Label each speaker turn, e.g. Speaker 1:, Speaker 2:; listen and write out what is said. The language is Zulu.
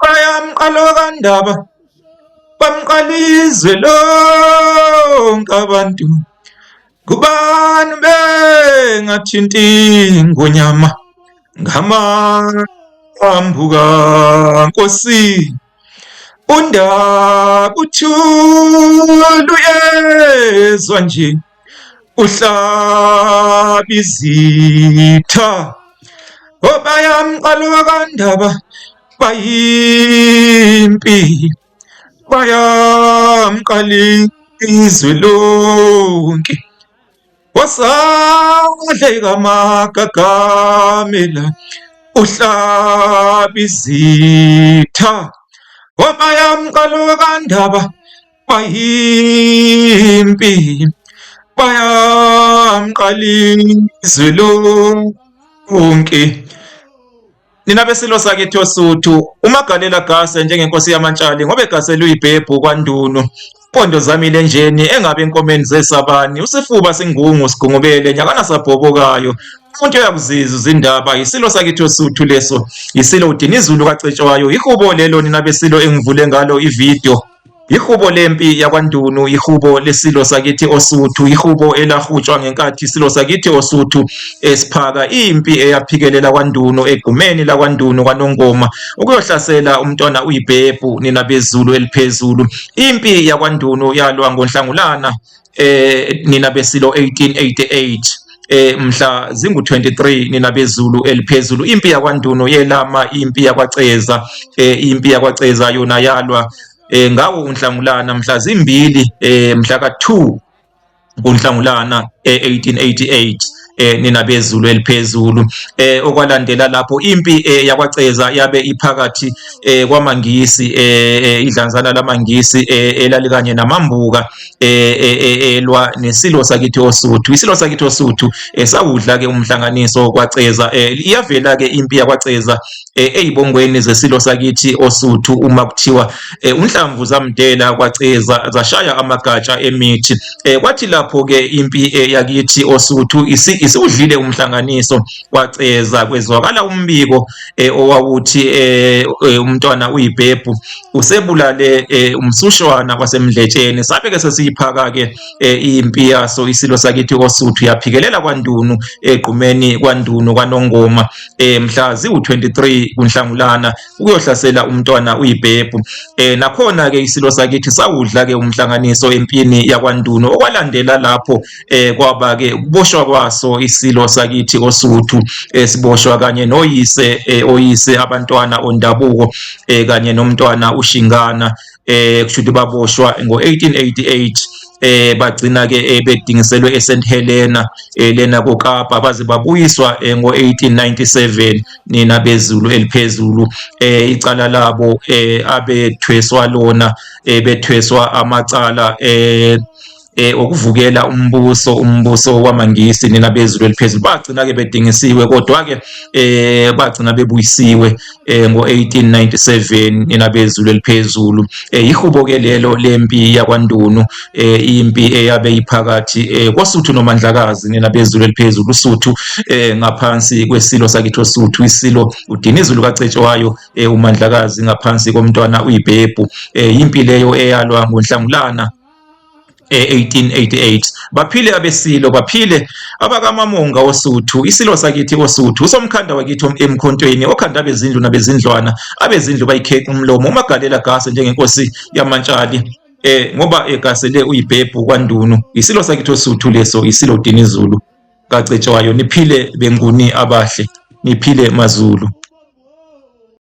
Speaker 1: Bayamqalo kaNdaba bamqalizwe lonke abantu. Kubani bengathinti ngonyama ngamathambo kaNkosi. UNdaba uthula uyezwa nje uhlaba izitha. Bayamqalo kaNdaba bayimpi bayamqalizwe lonke. Wasadleka amagagamela uhlaba izitha. Bayamqalo kaNdaba bayimpi bayamqalizwe lonke. Nina besilo sakithi oSuthu, uMagalela Gase njengenkosi yamaNtshali ngoba egasele uyibhebhu kwaNdunu. Impondo zamile enjeni engabe enkomeni zesabani. Usifuba singungu sigungubele nyakana sabhobokayo. Umuntu uyakuzizwa izindaba. Isilo sakithi oSuthu leso. Isilo uDinizulu kaCetshwayo. Ihubo lelo nina besilo engivule ngalo ivideo. Ihubo lempi yakwaNdunu, ihubo lesilo sakithi oSuthu, ihubo elahutshwa ngenkathi isilo sakithi oSuthu esiphaka impi eyaphikelela kwaNdunu egumeni lakwaNdunu kwaNongoma ukuyohlasela umntwana uyibhebhu nina bezulu eliphezulu. Impi yakwaNdunu yalwa ngoNhlangulana nina besilo 1888. Mhla zingu-23 nina bezulu eliphezulu. Impi yakwaNdunu yelama impi yakwaCeza. Impi yakwaCeza yona yalwa ngawo uNhlangulana mhla zimbili mhla ka2 kuNhlangulana 1888 nina bezulu eliphezulu. Okwalandela lapho impi yakwaCeza yabe iphakathi kwaMangisi, idlanzana lamaNgisi elalikanye namambuka elwa nesilo sakithi oSuthu. Isilo sakithi oSuthu sawudla ke umhlanganiso kwaCeza. Iyavela ke impi yakwaCeza eyibongweni zesilo sakithi oSuthu uma kuthiwa uNhlamvu zamdela kwaCeza zashaya amagatsha emithi. Kwathi lapho ke impi yakithi oSuthu isiwudlile umhlanganiso kwaCeza kwezwakala umbiko owawuthi umntwana uyibhebhu usebulale umsushwana kwasemdletsheni. Sabe ke sesiyiphaka ke impi yaso isilo sakithi oSuthu yaphikelela kwaNdunu egqumeni kwaNdunu kwaNongoma mhla ziwu-23 kuNhlangulana ukuyohlasela umntwana uyibhebhu. Nakhona ke isilo sakithi sawudla ke umhlanganiso empini yakwaNdunu. Okwalandela lapho kwaba ke ukuboshwa kwaso isilo sakithi oSuthu siboshwa kanye oyise abantwana ondabuko kanye nomntwana uShingana kushuthi baboshwa ngo-1888. Bagcina ke bedingiselwe eSt Helena lena koKapa baze babuyiswa ngo-1897 nina bezulu eliphezulu. Icala labo abethweswa lona bethweswa amacala okuvukela umbuso wamaNgisi nina bezulu eliphezulu. Bagcina ke bedingisiwe kodwa ke bagcina bebuyisiwe ngo-1897 nina bezulu eliphezulu. Ihubo ke lelo lempi yakwaNdunu, impi eyabe iphakathi koSuthu noMandlakazi nina bezulu eliphezulu. uSuthu ngaphansi kwesilo sakithi oSuthu, isilo uDinizulu kaCetshwayo, uMandlakazi ngaphansi komntwana uyibhebhu. Impi leyo eyalwa ngoNhlangulana 1888. Baphile abesilo, baphile abakamamonga oSuthu. Isilo sakithi oSuthu usomkhanda wakithi emkhontweni okhanda abezindlu nabezindlwana. Abezindlu bayikheqa umlomo. uMagalela Gase njengenkosi yamaNtshali ngoba egasele uyibhebhu kwaNdunu. Isilo sakithi oSuthu leso, isilo uDinizulu kaCetshwayo. Niphile benguni abahle, niphile maZulu.